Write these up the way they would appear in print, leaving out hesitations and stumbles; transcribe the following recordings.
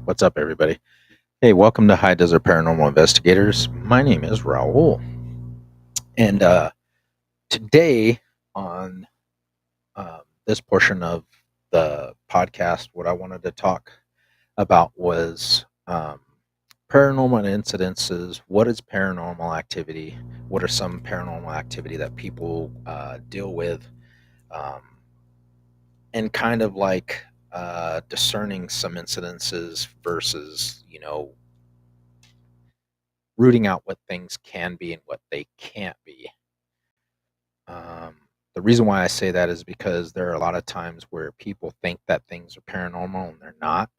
What's up, everybody? Hey, welcome to High Desert Paranormal Investigators. My name is Raul, and today on this portion of the podcast, what I wanted to talk about was paranormal incidences. What is paranormal activity? What are some paranormal activity that people deal with? Um, and kind of like discerning some incidences versus, rooting out what things can be and what they can't be. Um, the reason why I say that is because there are a lot of times where people think that things are paranormal and they're not.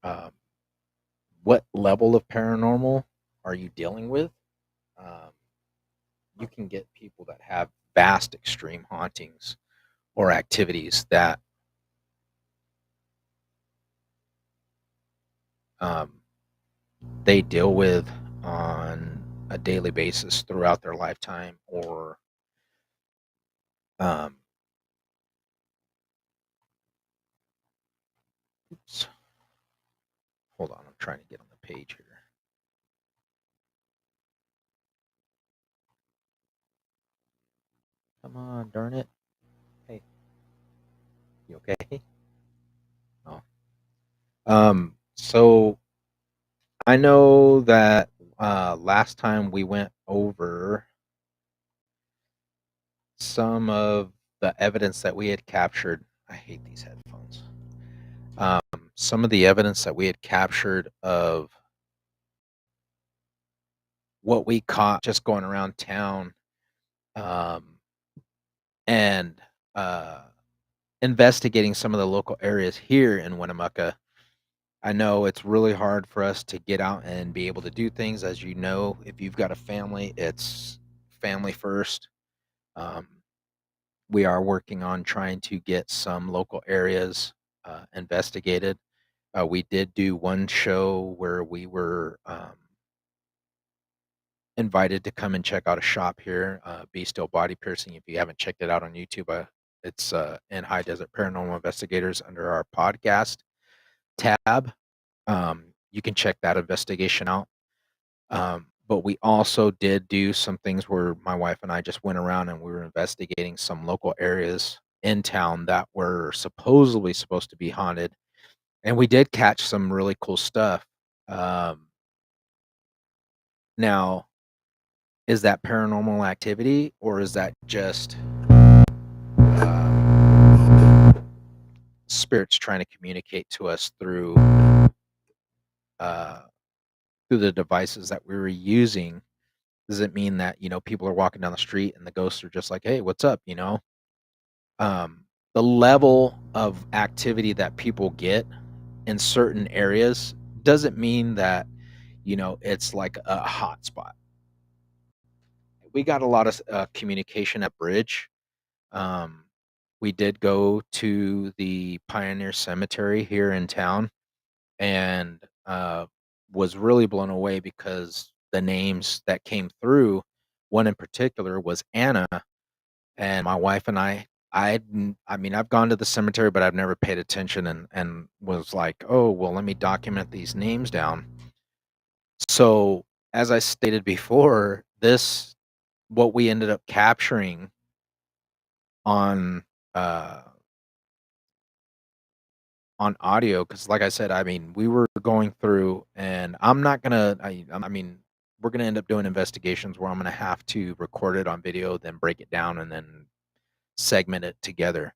Um, what level of paranormal are you dealing with? Um, you can get people that have vast extreme hauntings or activities that um, they deal with on a daily basis throughout their lifetime, or um, oops, hold on, I'm trying to get on the page here. Come on, darn it. Hey, you okay? Oh. So I know that last time we went over some of the evidence that we had captured. I hate these headphones. Um, some of the evidence that we had captured of what we caught just going around town, um, and uh, investigating some of the local areas here in Winnemucca. I know it's really hard for us to get out and be able to do things. As you know, if you've got a family, it's family first. Um, we are working on trying to get some local areas investigated. We did do one show where we were invited to come and check out a shop here, Be Still Body Piercing. If you haven't checked it out on YouTube, it's in High Desert Paranormal Investigators under our podcast tab. You can check that investigation out. But we also did do some things where my wife and I just went around and we were investigating some local areas in town that were supposedly supposed to be haunted. And we did catch some really cool stuff. Um, now, is that paranormal activity, or is that just spirits trying to communicate to us uh, through the devices that we were using? Does it mean that people are walking down the street and the ghosts are just like, "Hey, what's up?" Um, the level of activity that people get in certain areas doesn't mean that it's like a hot spot. We got a lot of communication at Bridge. Um, we did go to the Pioneer Cemetery here in town, and was really blown away because the names that came through, one in particular was Anna. And my wife and I mean, I've gone to the cemetery, but I've never paid attention, and was like, "Oh, well, let me document these names down." So, as I stated before, this what we ended up capturing on uh on audio, because like I said, I mean, we were going through, and I'm not gonna I mean, we're gonna end up doing investigations where I'm gonna have to record it on video, then break it down, and then segment it together.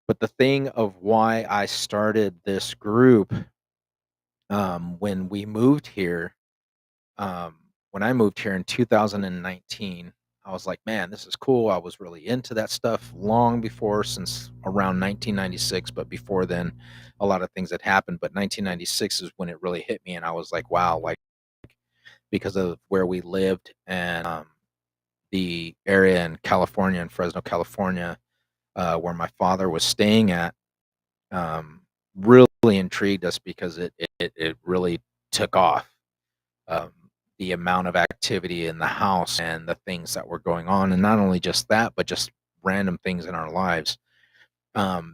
But the thing of why I started this group, when we moved here, um, when I moved here in 2019, I was like, man, this is cool. I was really into that stuff long before, since around 1996. But before then, a lot of things had happened. But 1996 is when it really hit me. And I was like, wow, like, because of where we lived, and the area in California, in Fresno, California, where my father was staying at, um, really intrigued us because it really took off. Um, the amount of activity in the house and the things that were going on, and not only just that, but just random things in our lives.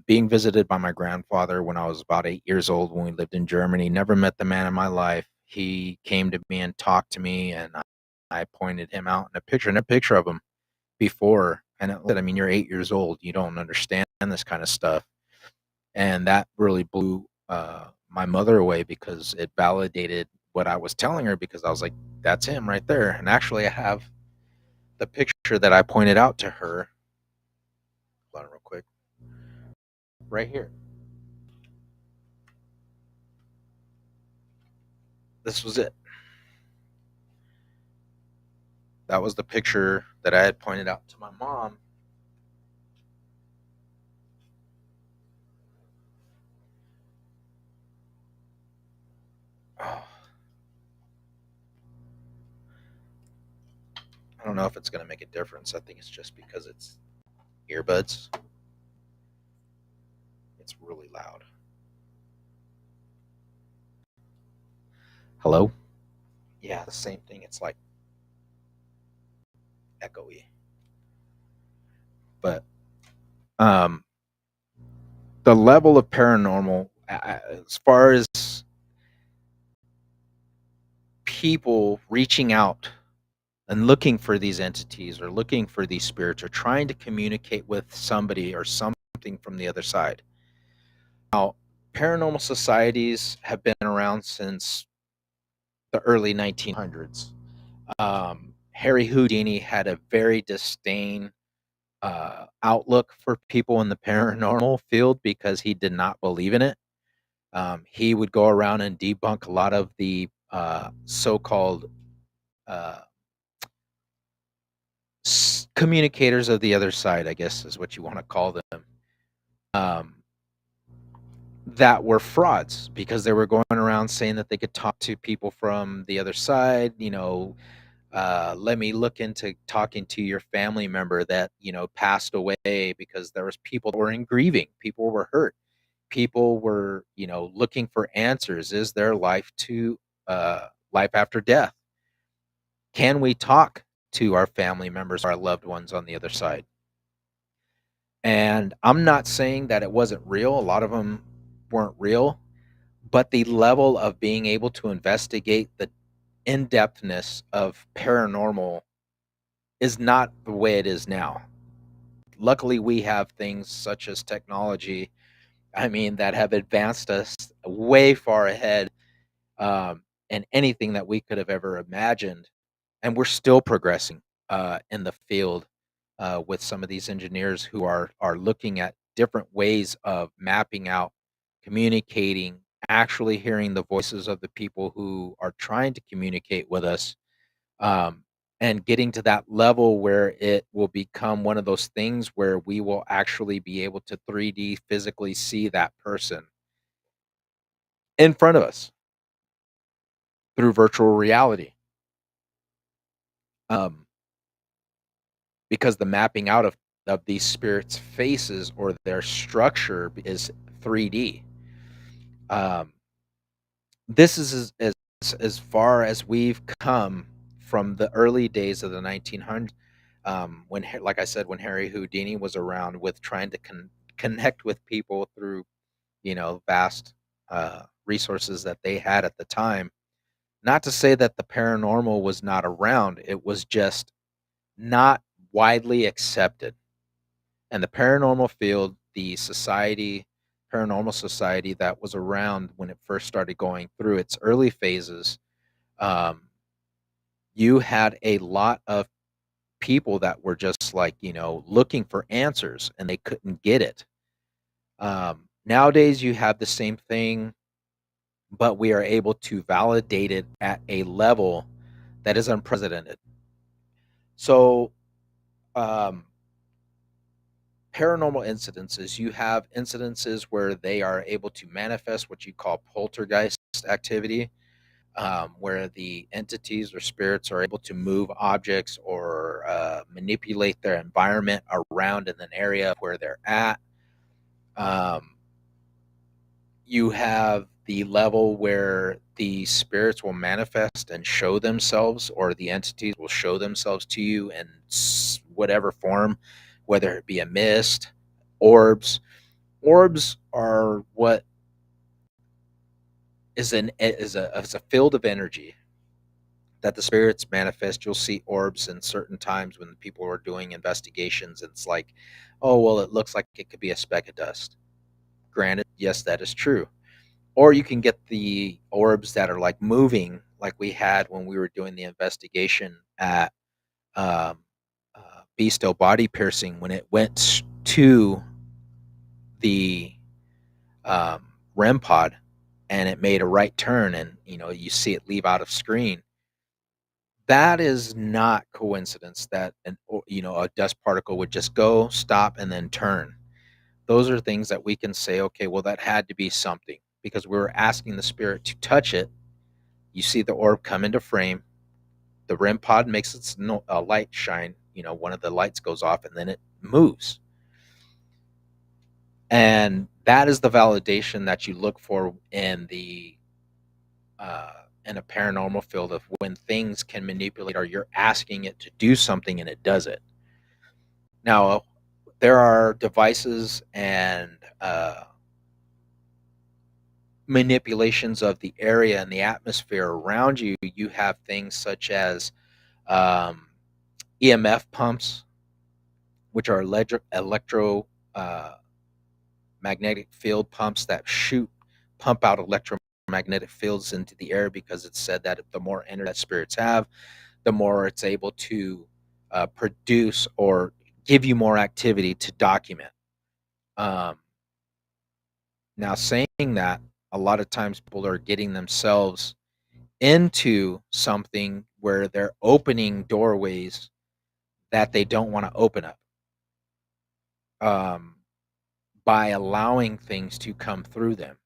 Being visited by my grandfather when I was about 8 years old when we lived in Germany. Never met the man in my life. He came to me and talked to me, and I pointed him out in a picture of him before, and it said, I mean, you're 8 years old. You don't understand this kind of stuff. And that really blew, my mother away because it validated what I was telling her because I was like, "That's him right there." And actually, I have the picture that I pointed out to her. Hold on real quick. Right here. This was it. That was the picture that I had pointed out to my mom. Oh, I don't know if it's gonna make a difference. I think it's just because it's earbuds. It's really loud. Hello? Yeah, the same thing. It's like echoey. But um the level of paranormal as far as people reaching out and looking for these entities or looking for these spirits or trying to communicate with somebody or something from the other side. Now, paranormal societies have been around since the early 1900s. Harry Houdini had a very disdain outlook for people in the paranormal field because he did not believe in it. He would go around and debunk a lot of the so-called uh, communicators of the other side, I guess is what you want to call them, um, that were frauds because they were going around saying that they could talk to people from the other side. Let me look into talking to your family member that passed away because there was people that were in grieving, people were hurt, people were looking for answers. Is there life after death? Can we talk to our family members, our loved ones on the other side? And I'm not saying that it wasn't real. A lot of them weren't real, but the level of being able to investigate the in-depthness of paranormal is not the way it is now. Luckily, we have things such as technology, I mean, that have advanced us way far ahead, in anything that we could have ever imagined, and we're still progressing, in the field, with some of these engineers who are looking at different ways of mapping out, communicating, actually hearing the voices of the people who are trying to communicate with us, um, and getting to that level where it will become one of those things where we will actually be able to 3D physically see that person in front of us through virtual reality. Um, because the mapping out of these spirits' faces or their structure is 3D. Um, this is as far as we've come from the early days of the 1900s, when, like I said, when Harry Houdini was around with trying to connect with people through vast resources that they had at the time. Not to say that the paranormal was not around; it was just not widely accepted. And the paranormal field, the paranormal society that was around when it first started going through its early phases, um, you had a lot of people that were just like, looking for answers and they couldn't get it. Nowadays, you have the same thing, but we are able to validate it at a level that is unprecedented. So, um, paranormal incidences, you have incidences where they are able to manifest what you call poltergeist activity, where the entities or spirits are able to move objects or manipulate their environment around in an area where they're at. Um, you have the level where the spirits will manifest and show themselves, or the entities will show themselves to you in whatever form, whether it be a mist, orbs. Orbs are what is a field of energy that the spirits manifest. You'll see orbs in certain times when people are doing investigations. It's like, oh well, it looks like it could be a speck of dust. Granted, yes, that is true. Or you can get the orbs that are like moving, like we had when we were doing the investigation at um, Be Still Body Piercing, when it went to the um, REM pod and it made a right turn, and you see it leave out of screen. That is not coincidence that a dust particle would just go, stop, and then turn. Those are things that we can say, okay, well, that had to be something because we were asking the spirit to touch it. You see the orb come into frame. The REM pod makes its light shine. One of the lights goes off, and then it moves. And that is the validation that you look for uh, in a paranormal field, of when things can manipulate, or you're asking it to do something and it does it. Now, there are devices and manipulations of the area and the atmosphere around you. You have things such as um, EMF pumps, which are electro uh, magnetic field pumps that pump out electromagnetic fields into the air, because it's said that the more energy that spirits have, the more it's able to produce or give you more activity to document. Um, Now, saying that, a lot of times people are getting themselves into something where they're opening doorways that they don't want to open up, um, by allowing things to come through them.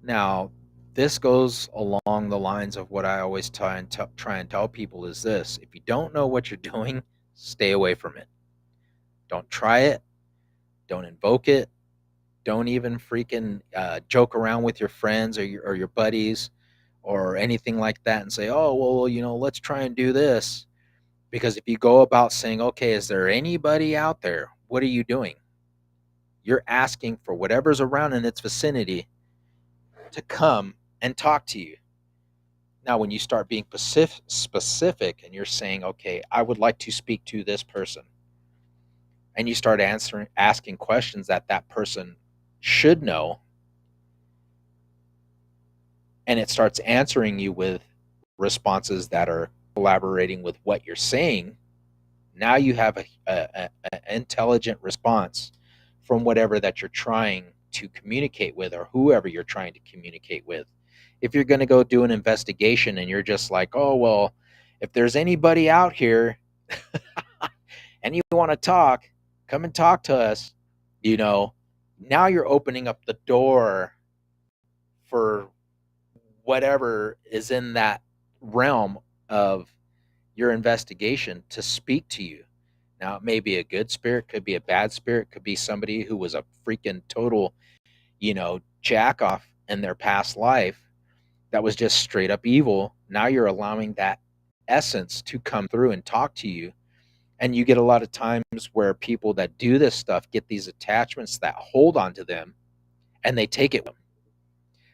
Now, this goes along the lines of what I always try and tell people is this: if you don't know what you're doing, stay away from it. Don't try it. Don't invoke it. Don't even freaking joke around with your friends or your buddies or anything like that and say, oh, well, let's try and do this. Because if you go about saying, okay, is there anybody out there? What are you doing? You're asking for whatever's around in its vicinity to come and talk to you. Now, when you start being specific and you're saying, okay, I would like to speak to this person, and you start asking questions that that person should know, and it starts answering you with responses that are collaborating with what you're saying, now you have a intelligent response from whatever that you're trying to communicate with, or whoever you're trying to communicate with. If you're going to go do an investigation and you're just like, oh, well, if there's anybody out here and you want to talk, come and talk to us, you know, now you're opening up the door for whatever is in that realm of your investigation to speak to you. Now, it may be a good spirit, could be a bad spirit, could be somebody who was a freaking total, jack off in their past life that was just straight up evil. Now you're allowing that essence to come through and talk to you. And you get a lot of times where people that do this stuff get these attachments that hold on to them, and they take it with them.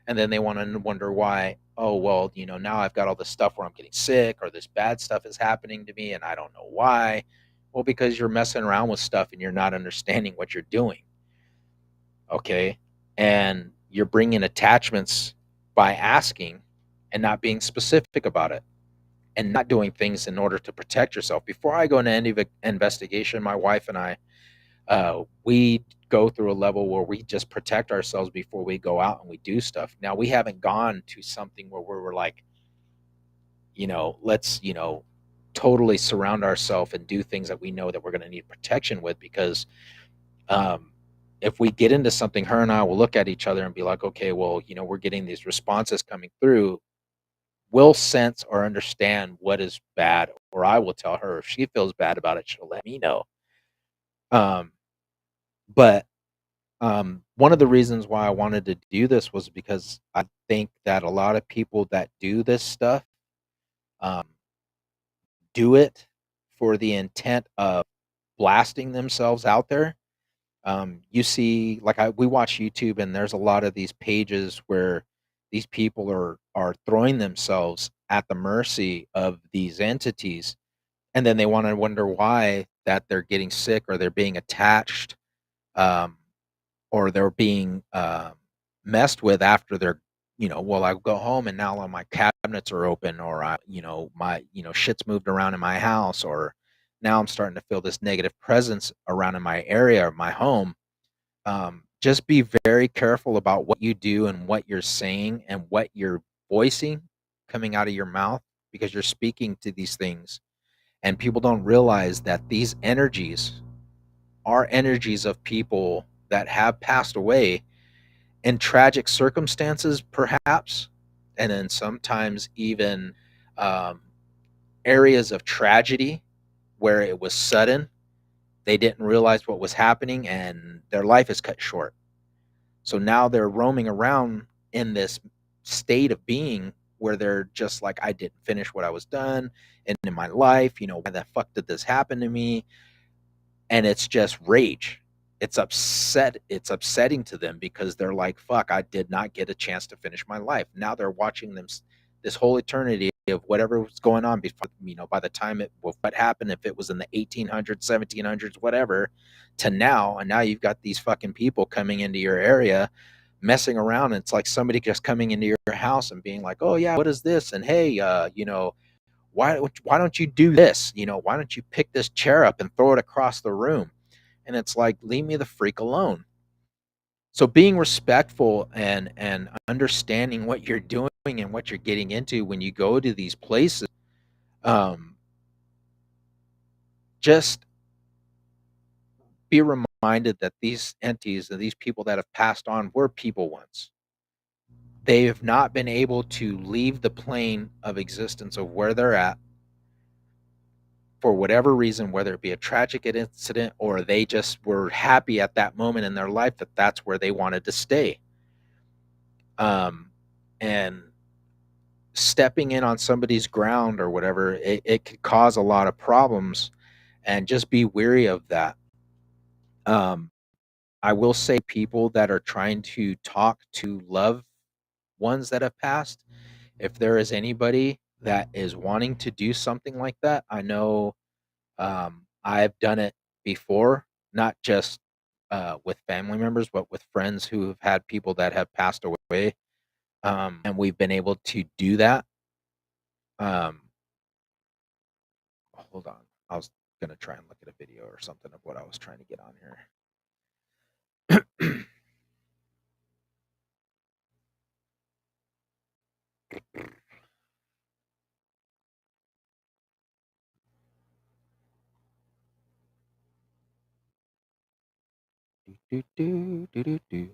And then they want to wonder why, oh, well, now I've got all this stuff where I'm getting sick, or this bad stuff is happening to me and I don't know why. Well, because you're messing around with stuff and you're not understanding what you're doing. Okay. And you're bringing attachments by asking and not being specific about it, and not doing things in order to protect yourself. Before I go into any investigation, my wife and I, we go through a level where we just protect ourselves before we go out and we do stuff. Now, we haven't gone to something where we're like, let's, totally surround ourselves and do things that we know that we're going to need protection with, because um, if we get into something, her and I will look at each other and be like, okay, well, we're getting these responses coming through. We'll sense or understand what is bad, or I will tell her. If she feels bad about it, she'll let me know. Um, but one of the reasons why I wanted to do this was because I think that a lot of people that do this stuff um, do it for the intent of blasting themselves out there, You see, like we watch YouTube, and there's a lot of these pages where these people are throwing themselves at the mercy of these entities, and then they want to wonder why that they're getting sick or they're being attached, um, or they're being messed with after they're, well, I go home and now all my cabinets are open, or my shit's moved around in my house, or now I'm starting to feel this negative presence around in my area or my home. Just be very careful about what you do and what you're saying and what you're voicing coming out of your mouth, because you're speaking to these things, and people don't realize that these energies are energies of people that have passed away in tragic circumstances, perhaps, and then sometimes even um, areas of tragedy where it was sudden. They didn't realize what was happening, and their life is cut short. So now they're roaming around in this state of being where they're just like, I didn't finish what I was done, and in my life, why the fuck did this happen to me? And it's just rage. It's upsetting to them, because they're like, fuck, I did not get a chance to finish my life. Now they're watching them this whole eternity of whatever was going on before, by the time what happened, if it was in the 1800s, 1700s, whatever, to now. And now you've got these fucking people coming into your area messing around, and it's like somebody just coming into your house and being like, oh yeah, what is this? And hey, why don't you do this? Why don't you pick this chair up and throw it across the room? And it's like, leave me the freak alone. So being respectful and understanding what you're doing and what you're getting into when you go to these places, um, just be reminded that these entities and these people that have passed on were people once. They have not been able to leave the plane of existence of where they're at for whatever reason, whether it be a tragic incident or they just were happy at that moment in their life that that's where they wanted to stay. And stepping in on somebody's ground or whatever, it could cause a lot of problems, and just be weary of that. Um, I will say, people that are trying to talk to loved ones that have passed, if there is anybody that is wanting to do something like that, I know I've done it before, not just with family members, but with friends who have had people that have passed away. And we've been able to do that. Um, Hold on. I was going to try and look at a video or something of what I was trying to get on here. do, do, do, do, do.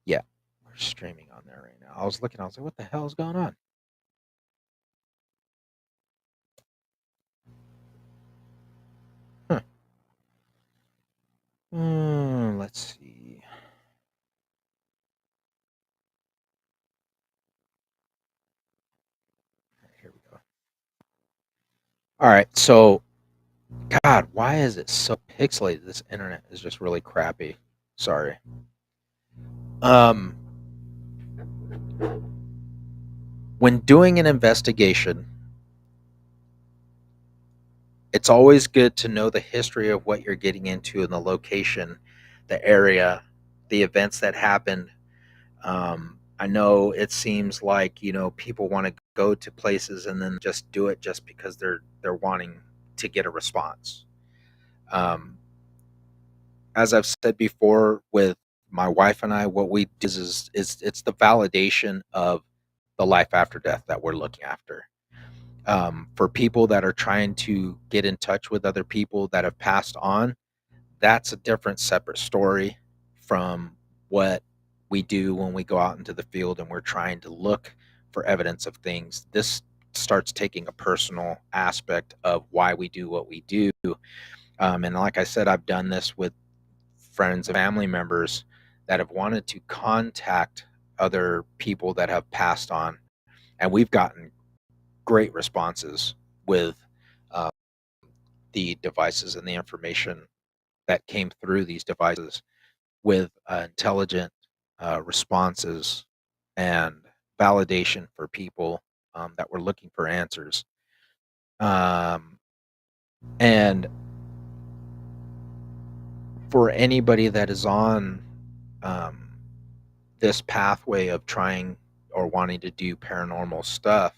Yeah, we're streaming on there right now. I was looking, I was like, what the hell is going on? Huh. Let's see. Here we go. All right, so God, why is it so pixelated? This internet is just really crappy. Sorry. Um, when doing an investigation, it's always good to know the history of what you're getting into and the location, the area, the events that happened. I know it seems like, people want to go to places and then just do it just because they're wanting to get a response. Um, as I've said before, with my wife and I, what we do is it's the validation of the life after death that we're looking after. For people that are trying to get in touch with other people that have passed on, that's a different, separate story from what we do when we go out into the field and we're trying to look for evidence of things. This starts taking a personal aspect of why we do what we do. And like I said, I've done this with friends and family members that have wanted to contact other people that have passed on, and we've gotten great responses with uh, the devices and the information that came through these devices with intelligent responses and validation for people that were looking for answers. Um, and for anybody that is on um, this pathway of trying or wanting to do paranormal stuff,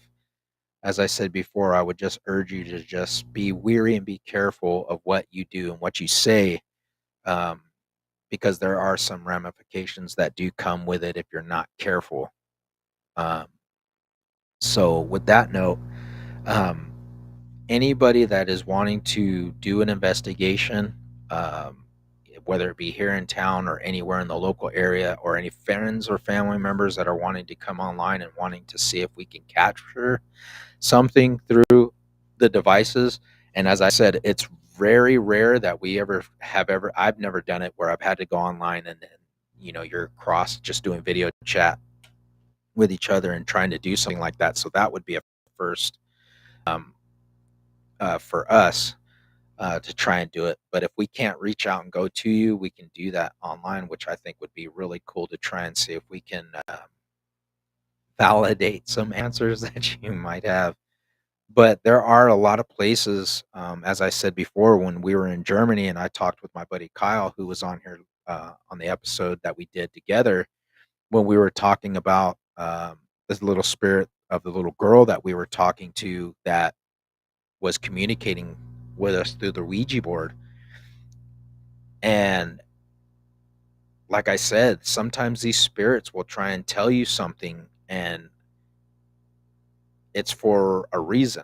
as I said before, I would just urge you to just be weary and be careful of what you do and what you say, um, because there are some ramifications that do come with it if you're not careful. Um, so, with that note, um, anybody that is wanting to do an investigation, um, whether it be here in town or anywhere in the local area, or any friends or family members that are wanting to come online and wanting to see if we can capture something through the devices. And as I said, it's very rare that we ever I've never done it where I've had to go online and you're cross just doing video chat with each other and trying to do something like that. So that would be a first, um, for us, to try and do it. But if we can't reach out and go to you, we can do that online, which I think would be really cool to try and see if we can validate some answers that you might have. But there are a lot of places, as I said before, when we were in Germany and I talked with my buddy Kyle, who was on here on the episode that we did together, when we were talking about this little spirit of the little girl that we were talking to that was communicating with us through the Ouija board. And like I said, sometimes these spirits will try and tell you something, and it's for a reason.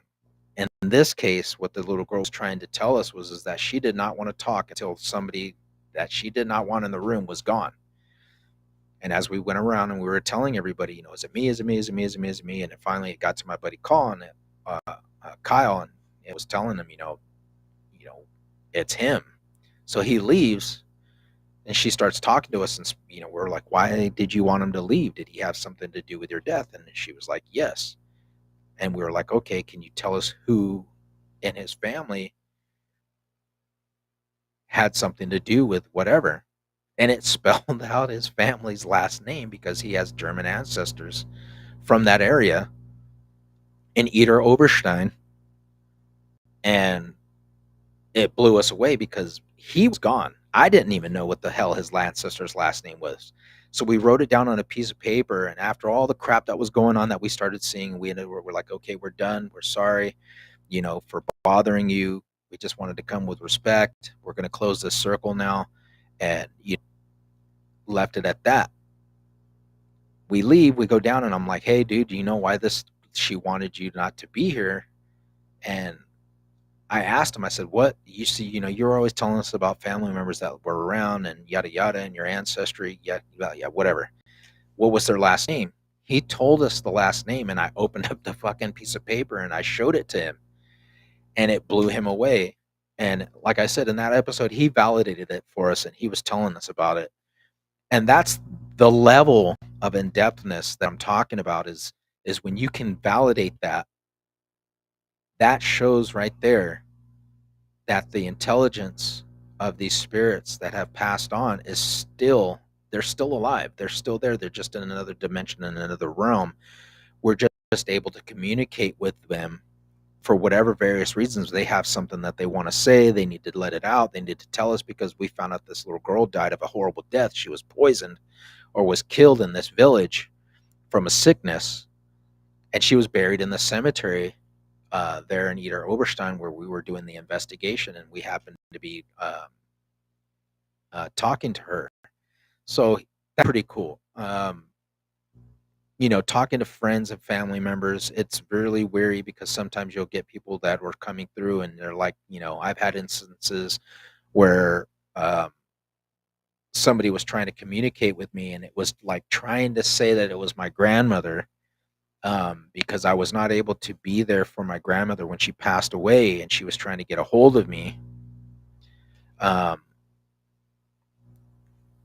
And in this case, what the little girl was trying to tell us was is that she did not want to talk until somebody that she did not want in the room was gone. And as we went around and we were telling everybody, is it me? Is it me? Is it me? Is it me? Is it me? And it finally it got to my buddy Kyle, and it was telling him, you know, it's him. So he leaves, and she starts talking to us, and we're like, why did you want him to leave? Did he have something to do with your death? And she was like, yes. And we were like, okay, can you tell us who in his family had something to do with whatever? And it spelled out his family's last name because he has German ancestors from that area in Eder Oberstein. And it blew us away because he was gone. I didn't even know what the hell his ancestor's last name was. So we wrote it down on a piece of paper. And after all the crap that was going on that we started seeing, we're like, okay, we're done. We're sorry, for bothering you. We just wanted to come with respect. We're going to close this circle now. And you left it at that. We leave, we go down, and I'm like, hey, dude, do you know why she wanted you not to be here? And I asked him, I said, what you see, you're always telling us about family members that were around and yada yada and your ancestry, yada, yeah, whatever. What was their last name? He told us the last name, and I opened up the fucking piece of paper and I showed it to him, and it blew him away. And like I said, in that episode, he validated it for us and he was telling us about it. And that's the level of in-depthness that I'm talking about is when you can validate that, that shows right there that the intelligence of these spirits that have passed on is still, they're still alive. They're still there. They're just in another dimension, in another realm. We're just able to communicate with them for whatever various reasons. They have something that they want to say. They need to let it out. They need to tell us because we found out this little girl died of a horrible death. She was poisoned or was killed in this village from a sickness, and she was buried in the cemetery there in Eder Oberstein where we were doing the investigation, and we happened to be talking to her. So that's pretty cool. Talking to friends and family members, it's really weary because sometimes you'll get people that were coming through and they're like, I've had instances where somebody was trying to communicate with me, and it was like trying to say that it was my grandmother, because I was not able to be there for my grandmother when she passed away, and she was trying to get a hold of me.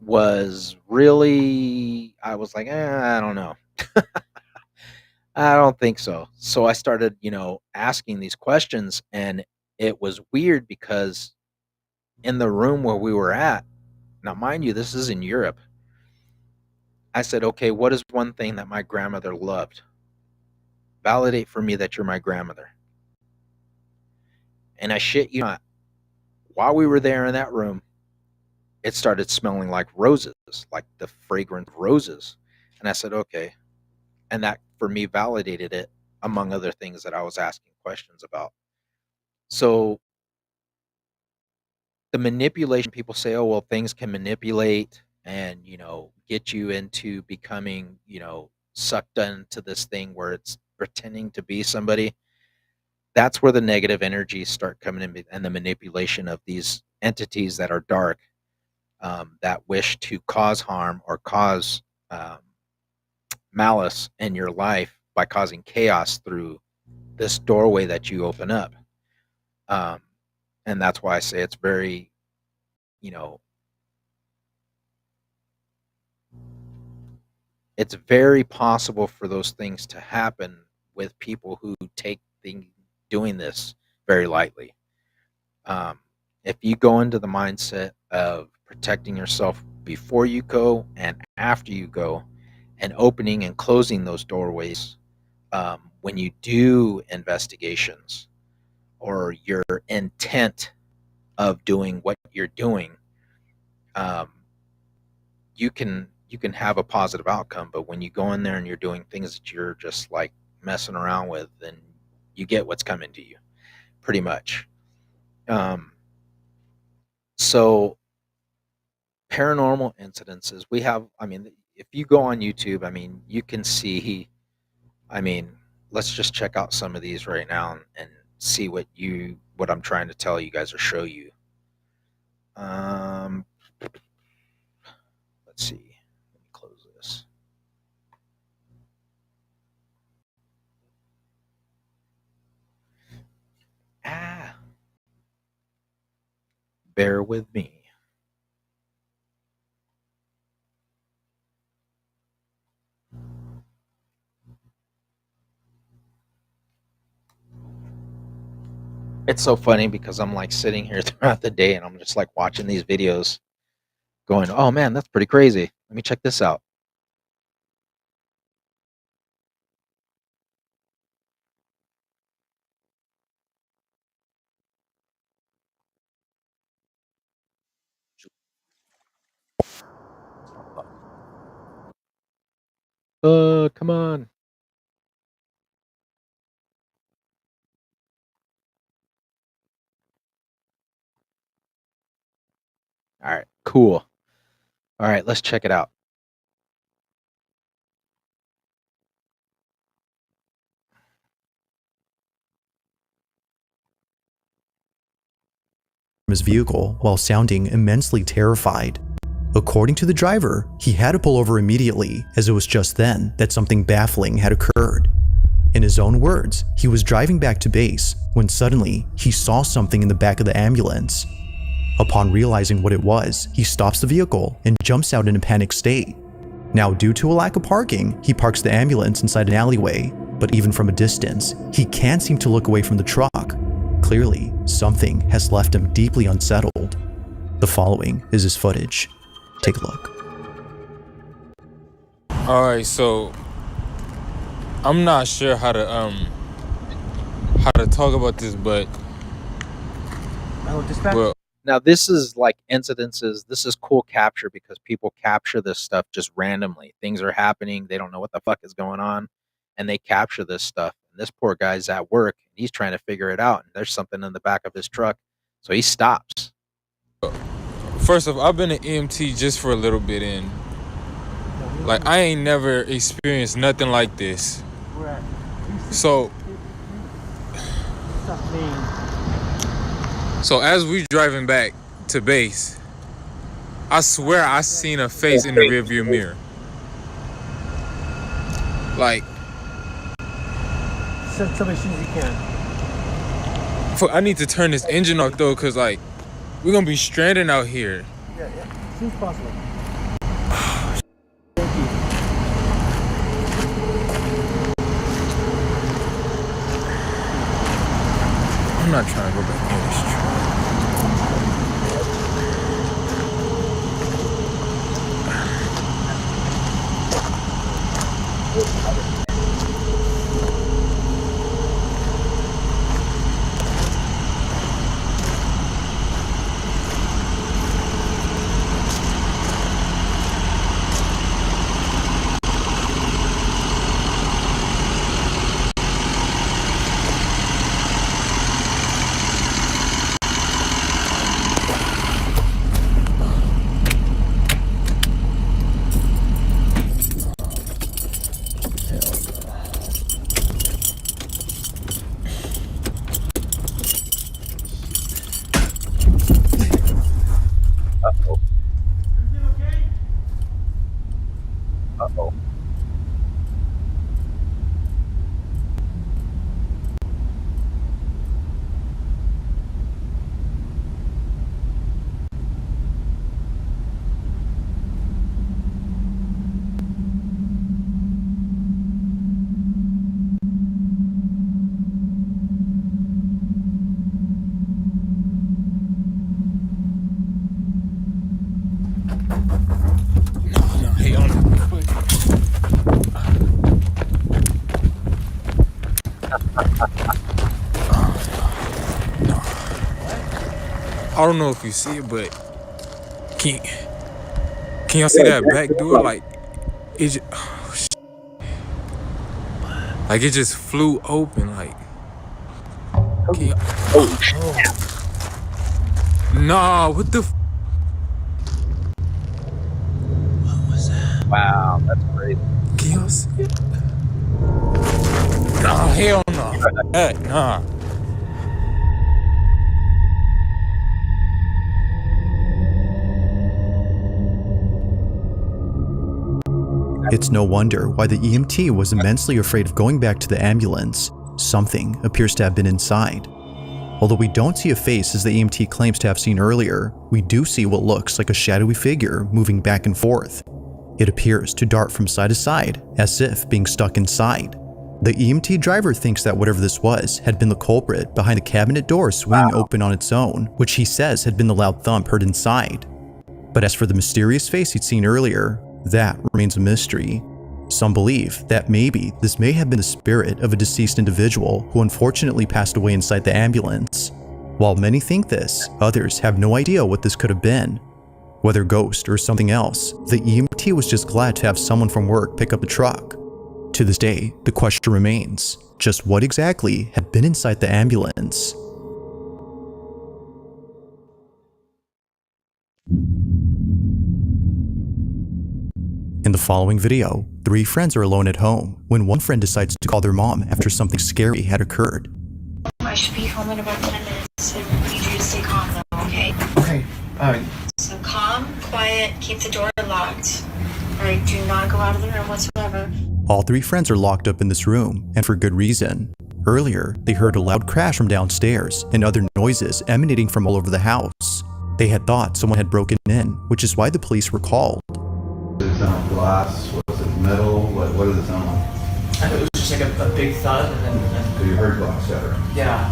Was really, I was like, I don't know. I don't think so. So I started, asking these questions, and it was weird because in the room where we were at, now mind you, this is in Europe. I said, okay, what is one thing that my grandmother loved? Validate for me that you're my grandmother. And I shit you not, while we were there in that room, it started smelling like roses, like the fragrant roses. And I said, okay. And that for me validated it, among other things that I was asking questions about. So the manipulation, people say, oh, well, things can manipulate and, get you into becoming, sucked into this thing where it's pretending to be somebody. That's where the negative energies start coming in, and the manipulation of these entities that are dark, that wish to cause harm or cause um, malice in your life by causing chaos through this doorway that you open up. Um, and that's why I say it's very, you know, it's very possible for those things to happen with people who take doing this very lightly. Um, if you go into the mindset of protecting yourself before you go and after you go, and opening and closing those doorways when you do investigations, or your intent of doing what you're doing, um, you can have a positive outcome. But when you go in there and you're doing things that you're just like messing around with, then you get what's coming to you, pretty much. Um, so paranormal incidences, we have, I mean, if you go on YouTube, I mean, you can see, I mean, let's just check out some of these right now and see what I'm trying to tell you guys or show you. Um, let's see. Let me close this. Bear with me. It's so funny because I'm like sitting here throughout the day and I'm just like watching these videos going, oh man, that's pretty crazy. Let me check this out. Come on. All right, cool. All right, let's check it out. His vehicle while sounding immensely terrified. According to the driver, he had to pull over immediately, as it was just then that something baffling had occurred. In his own words, he was driving back to base when suddenly he saw something in the back of the ambulance. Upon realizing what it was, he stops the vehicle and jumps out in a panicked state. Now, due to a lack of parking, he parks the ambulance inside an alleyway, but even from a distance, he can't seem to look away from the truck. Clearly, something has left him deeply unsettled. The following is his footage. Take a look. Alright, so I'm not sure how to talk about this, but well, Now, this is like incidences. This is cool capture because people capture this stuff just randomly. Things are happening. They don't know what the fuck is going on. And they capture this stuff. And this poor guy's at work. And he's trying to figure it out. And there's something in the back of his truck. So he stops. first off, I've been an EMT just for a little bit, and like I ain't never experienced nothing like this. So as we driving back to base, I swear I seen a face in the rearview mirror. Like, Send somebody as soon as you can. I need to turn this engine off though, cause like we're gonna be stranded out here. Yeah, as soon as possible. Thank you. I'm not trying to go back in this truck. Uh-oh. Uh-oh. No, hell no. Quick. I don't know if you see it, but can y'all see that back door? Like it just, like it just flew open. Like can y'all, Oh, shit. nah, what the? What was that? Wow, that's crazy. Can y'all see it? Nah, hell no. Nah. It's no wonder why the EMT was immensely afraid of going back to the ambulance. Something appears to have been inside. Although we don't see a face as the EMT claims to have seen earlier, we do see what looks like a shadowy figure moving back and forth. It appears to dart from side to side, as if being stuck inside. The EMT driver thinks that whatever this was had been the culprit behind the cabinet door swinging open on its own, which he says had been the loud thump heard inside. But as for the mysterious face he'd seen earlier, that remains a mystery. Some believe that maybe this may have been the spirit of a deceased individual who unfortunately passed away inside the ambulance. While many think this, others have no idea what this could have been. Whether ghost or something else, the EMT was just glad to have someone from work pick up the truck. To this day, the question remains, just what exactly had been inside the ambulance? In the following video, 3 friends are alone at home when one friend decides to call their mom after something scary had occurred. I should be home in about 10 minutes. I need you to stay calm though, okay? Okay. So calm, quiet, keep the door locked. Alright, do not go out of the room whatsoever. All 3 friends are locked up in this room, and for good reason. Earlier, they heard a loud crash from downstairs and other noises emanating from all over the house. They had thought someone had broken in, which is why the police were called. Was it sound glass? Was it metal? What did it sound like? It was just like a big thud, and So you heard glass shatter. yeah.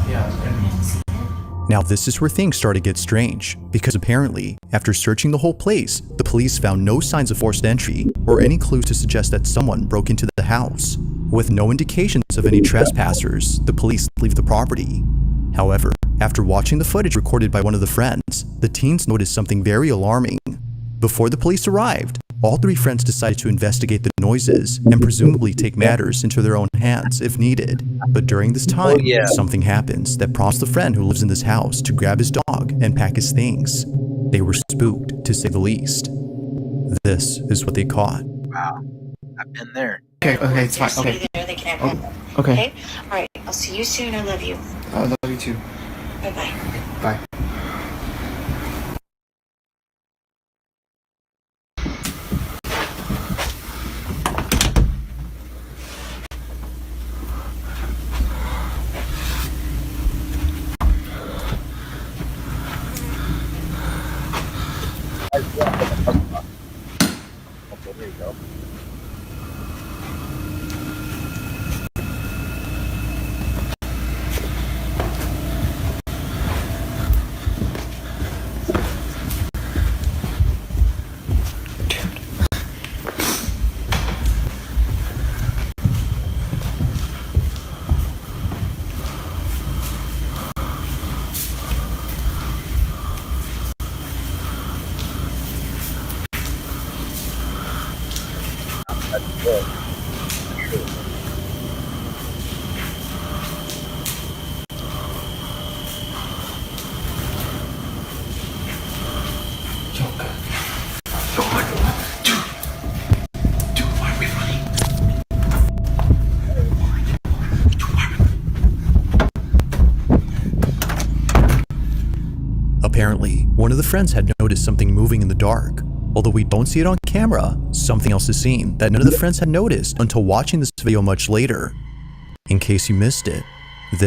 Now this is where things start to get strange, because apparently, after searching the whole place, the police found no signs of forced entry or any clues to suggest that someone broke into the house. With no indications of any trespassers, the police leave the property. However, after watching the footage recorded by one of the friends, the teens noticed something very alarming. Before the police arrived, all 3 friends decided to investigate the noises and presumably take matters into their own hands if needed. But during this time, something happens that prompts the friend who lives in this house to grab his dog and pack his things. They were spooked, to say the least. This is what they caught. Wow. I've been there. Okay, it's fine. Stay Okay. there, they can have it. Okay. Alright, I'll see you soon. I love you. I love you too. Bye-bye. Bye. Okay, there you go. That's good. That's true. Apparently, one of the friends had noticed something moving in the dark. Although we don't see it on camera, something else is seen that none of the friends had noticed until watching this video much later. In case you missed it,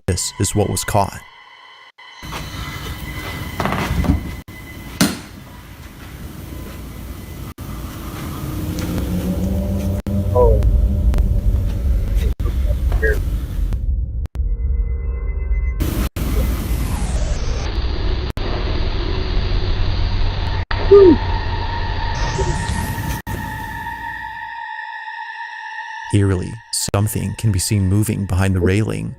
this is what was caught. Oh. Eerily, something can be seen moving behind the railing.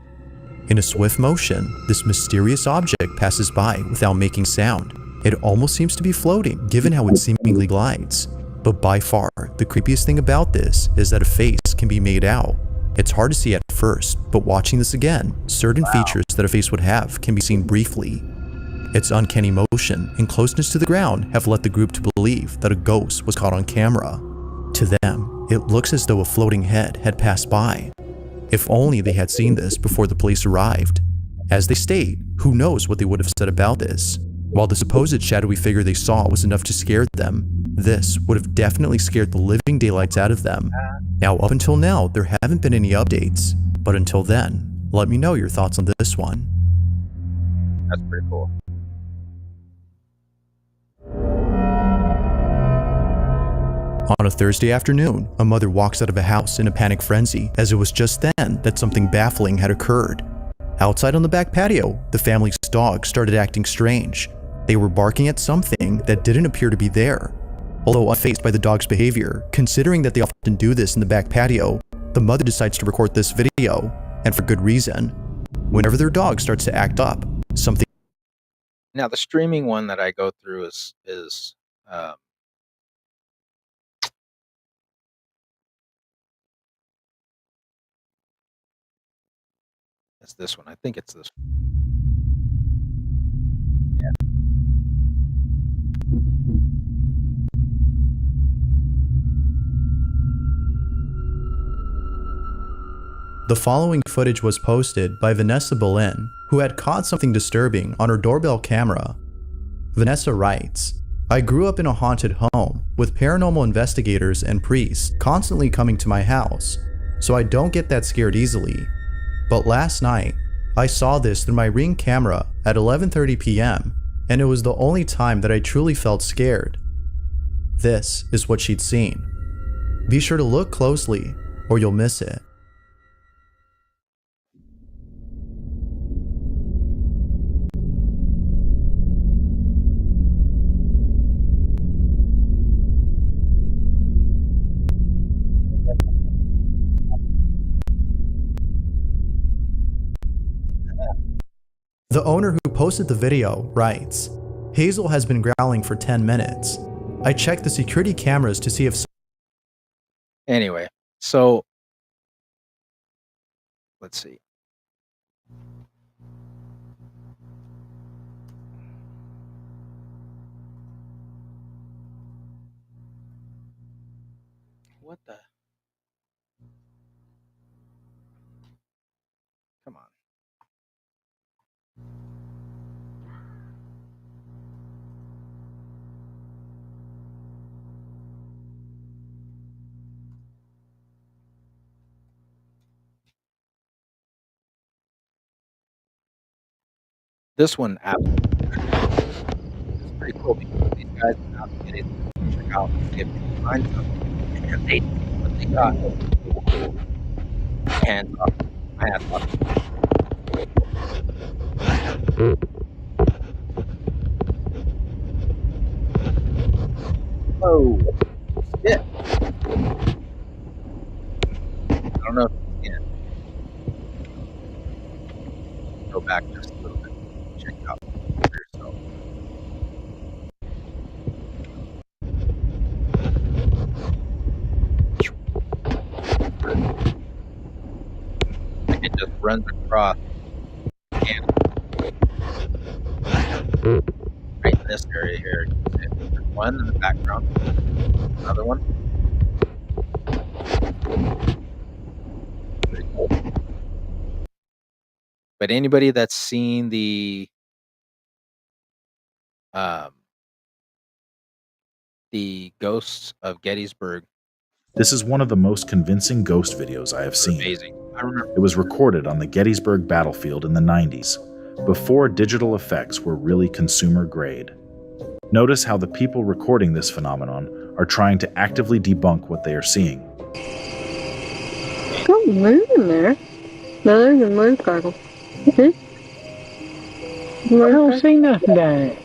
In a swift motion, this mysterious object passes by without making sound. It almost seems to be floating, given how it seemingly glides. But by far, the creepiest thing about this is that a face can be made out. It's hard to see at first, but watching this again, certain features that a face would have can be seen briefly. Its uncanny motion and closeness to the ground have led the group to believe that a ghost was caught on camera. To them, it looks as though a floating head had passed by. If only they had seen this before the police arrived. As they state, who knows what they would have said about this. While the supposed shadowy figure they saw was enough to scare them, this would have definitely scared the living daylights out of them. Now, up until now, there haven't been any updates, but until then, let me know your thoughts on this one. That's pretty cool. On a Thursday afternoon, a mother walks out of a house in a panic frenzy, as it was just then that something baffling had occurred. Outside on the back patio, the family's dog started acting strange. They were barking at something that didn't appear to be there. Although unfazed by the dog's behavior, considering that they often do this in the back patio, the mother decides to record this video, and for good reason. Whenever their dog starts to act up, something. Now the streaming one that I go through is this one. I think it's this one. Yeah. The following footage was posted by Vanessa Boleyn, who had caught something disturbing on her doorbell camera. Vanessa writes, "I grew up in a haunted home with paranormal investigators and priests constantly coming to my house, so I don't get that scared easily. But last night, I saw this through my Ring camera at 11:30 p.m., and it was the only time that I truly felt scared." This is what she'd seen. Be sure to look closely, or you'll miss it. The owner who posted the video writes, "Hazel has been growling for 10 minutes. I checked the security cameras to see if..." Anyway, so let's see. What the? Come on. This one is pretty cool because these guys are out to get it, check out and see if they can find something. And they, what they got, hands up, hands up. Oh, shit. I don't know if you can. Go back just a little bit. Check it out for yourself. runs across right in this area here. There's one in the background, another one. Pretty cool. But anybody that's seen um, the Ghosts of Gettysburg This is one of the most convincing ghost videos I have are seen. amazing. I remember It was recorded on the Gettysburg battlefield in the 90s, before digital effects were really consumer grade. Notice how the people recording this phenomenon are trying to actively debunk what they are seeing. Don't move in there. No, there's a motorcycle. See? I don't see nothing down there.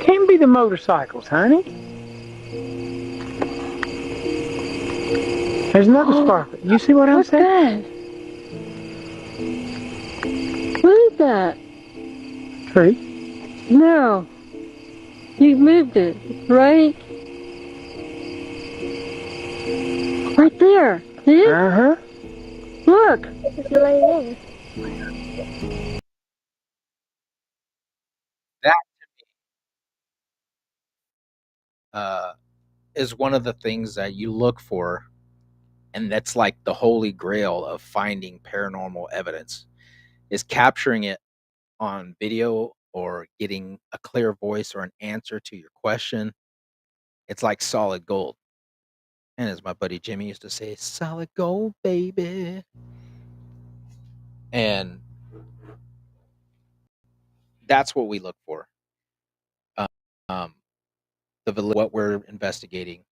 Can't be the motorcycles, honey. There's another sparkle. You see what I'm What's saying? that? What is that? Tree. No. You moved it, right? Right there. See it? Uh-huh. Look. that uh, is one of the things that you look for, and that's like the holy grail of finding paranormal evidence, is capturing it on video or getting a clear voice or an answer to your question. It's like solid gold. And as my buddy Jimmy used to say, solid gold, baby. And that's what we look for. Um, what we're investigating,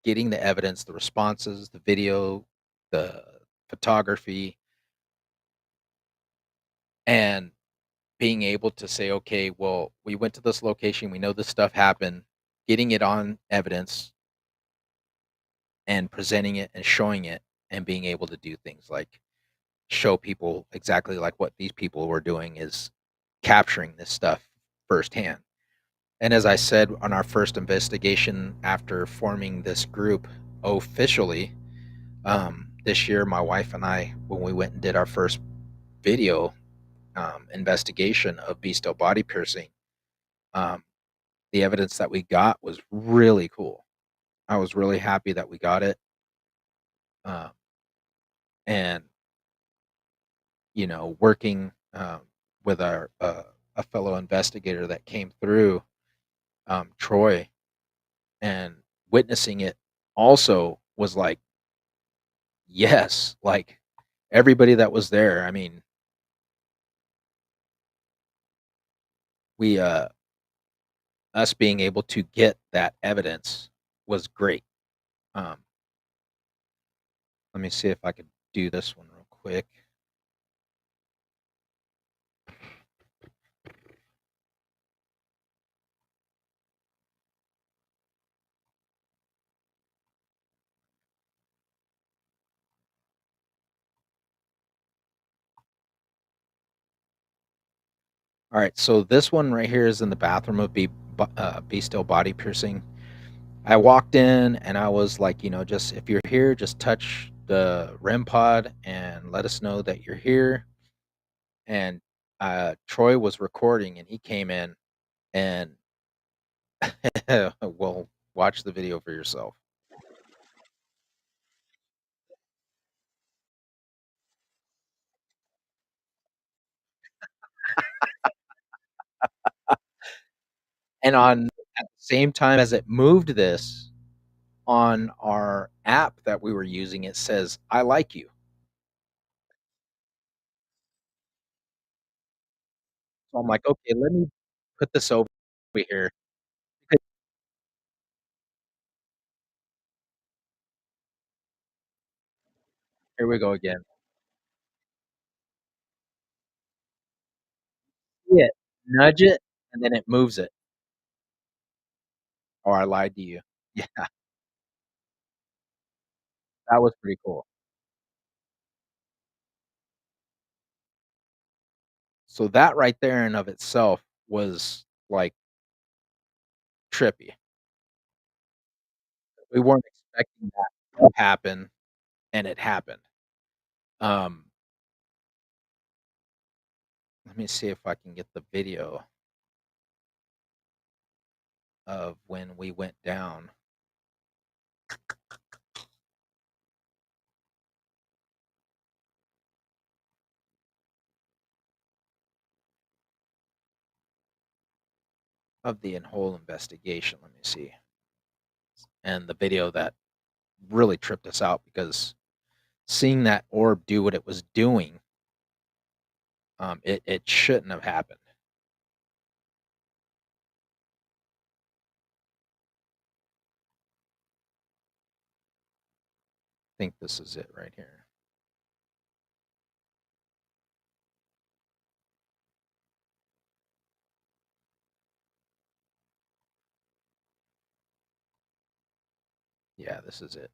getting the evidence, the responses, the video, the photography, and being able to say, okay, well, we went to this location, we know this stuff happened, getting it on evidence and presenting it and showing it and being able to do things like show people exactly like what these people were doing is capturing this stuff firsthand. And as I said on our first investigation after forming this group officially, this year, my wife and I, when we went and did our first video investigation of bestial body piercing, um, the evidence that we got was really cool. I was really happy that we got it. Um, and, working with a fellow investigator that came through, Troy, and witnessing it also was like, yes, like everybody that was there. I mean, we, us being able to get that evidence was great. Um, let me see if I could do this one real quick. All right, so this one right here is in the bathroom of bestial body piercing. I walked in and I was like, just if you're here, just touch the REM pod and let us know that you're here. And Troy was recording and he came in and well, watch the video for yourself. And at the same time as it moved this on our app that we were using, it says, I like you. So I'm like, okay, let me put this over here. Here we go again. See it, nudge it, and then it moves it. Or I lied to you. Yeah, that was pretty cool. So that right there in of itself was like trippy. We weren't expecting that to happen, and it happened. Um, let me see if I can get the video of when we went down. Of the whole investigation. Let me see. And the video that really tripped us out because seeing that orb do what it was doing, it shouldn't have happened. I think this is it right here. Yeah, this is it.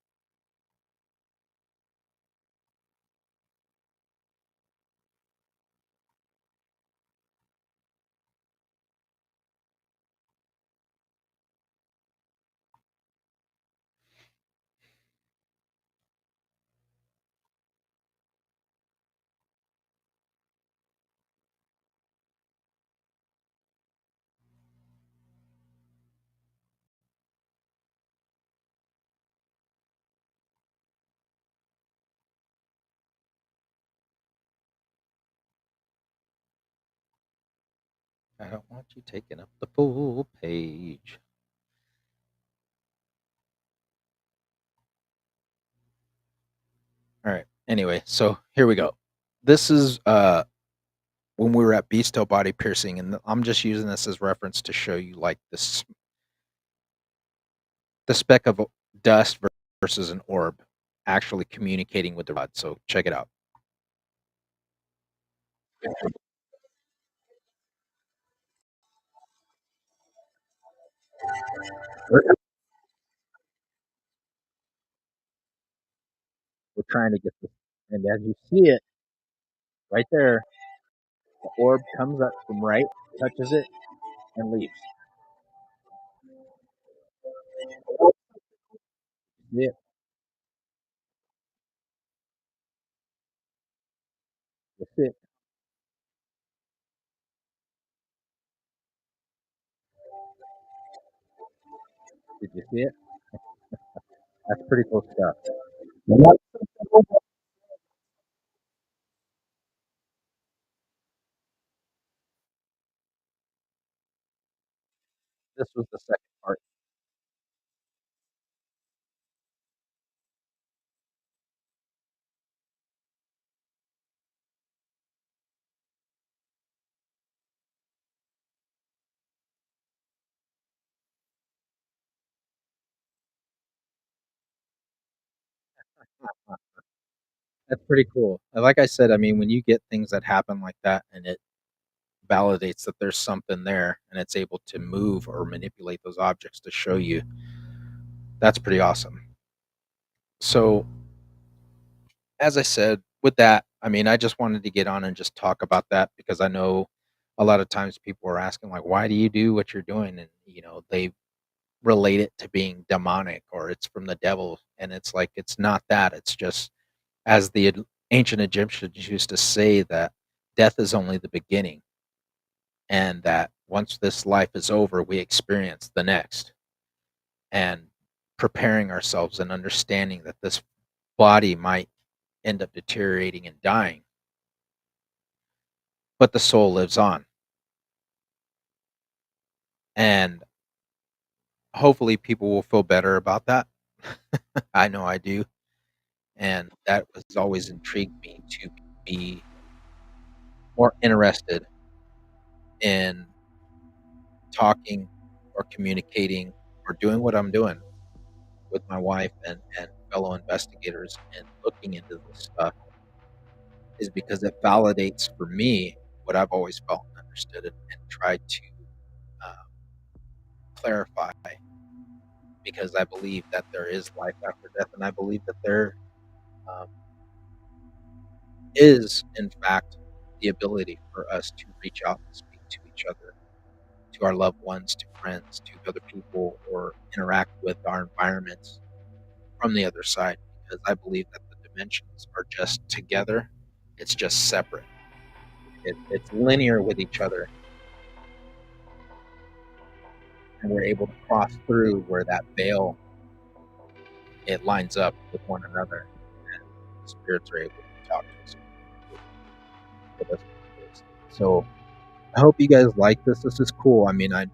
I don't want you taking up the full page. All right. Anyway, so here we go. This is when we were at Beasto Body Piercing, and I'm just using this as reference to show you like this the speck of dust versus an orb actually communicating with the rod. So check it out. We're trying to get this, and as you see it right there, the orb comes up from right, touches it, and leaves. Yeah, that's it. Did you see it? That's pretty cool stuff. This was the second part. That's pretty cool. Like I said, I mean, when you get things that happen like that and it validates that there's something there and it's able to move or manipulate those objects to show you, that's pretty awesome. So, as I said, with that, I mean, I just wanted to get on and just talk about that because I know a lot of times people are asking, like, why do you do what you're doing? And, they relate it to being demonic or it's from the devil. And it's like, it's not that. It's just, as the ancient Egyptians used to say, that death is only the beginning, and that once this life is over, we experience the next. And preparing ourselves and understanding that this body might end up deteriorating and dying, but the soul lives on. And hopefully people will feel better about that. I know I do. And that has always intrigued me to be more interested in talking or communicating or doing what I'm doing with my wife and fellow investigators and looking into this stuff is because it validates for me what I've always felt and understood and tried to uh, clarify, because I believe that there is life after death, and I believe that there um, is, in fact, the ability for us to reach out and speak to each other, to our loved ones, to friends, to other people, or interact with our environments from the other side, because I believe that the dimensions are just together. It's just separate. It's linear with each other, and we're able to cross through where that veil it lines up with one another, and spirits are able to talk to us. With us. So I hope you guys like this. This is cool. I mean, I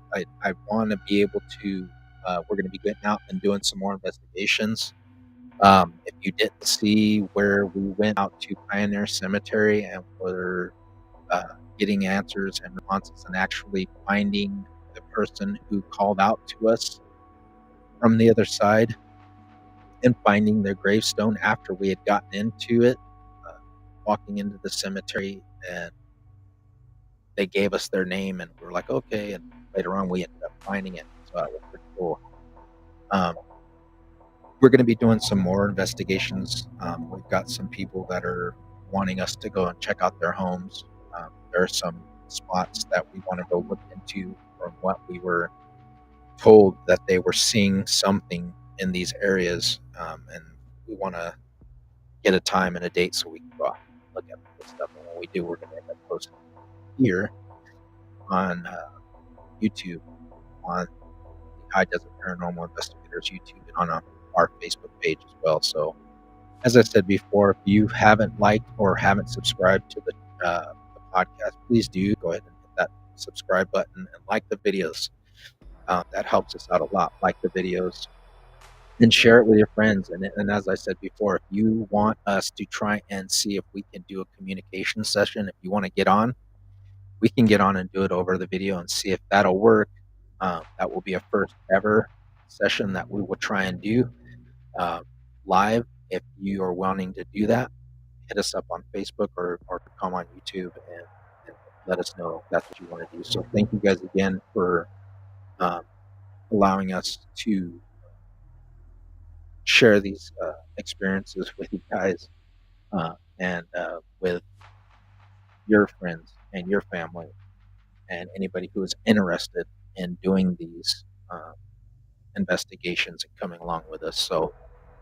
want to be able to. We're going to be getting out and doing some more investigations. If you didn't see where we went out to Pioneer Cemetery and we're getting answers and responses and actually finding the person who called out to us from the other side and finding their gravestone after we had gotten into it, walking into the cemetery, and they gave us their name and we are like, okay. And later on, we ended up finding it. So that was pretty cool. We're going to be doing some more investigations. We've got some people that are wanting us to go and check out their homes. There are some spots that we want to go look into from what we were told that they were seeing something in these areas. And we want to get a time and a date so we can go out and look at this stuff. And when we do, we're going to end up posting here on YouTube, on the High Desert Paranormal Investigators YouTube, and on our Facebook page as well. So, as I said before, if you haven't liked or haven't subscribed to the podcast, please do go ahead and hit that subscribe button and like the videos. That helps us out a lot. Like the videos and share it with your friends. And as I said before, if you want us to try and see if we can do a communication session, if you want to get on, we can get on and do it over the video and see if that'll work. That will be a first ever session that we will try and do live. If you are wanting to do that, hit us up on Facebook or come on YouTube and let us know if that's what you want to do. So thank you guys again for allowing us to share these experiences with you guys and with your friends and your family and anybody who is interested in doing these investigations and coming along with us. So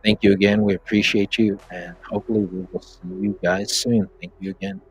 thank you again. We appreciate you, and hopefully we will see you guys soon. Thank you again.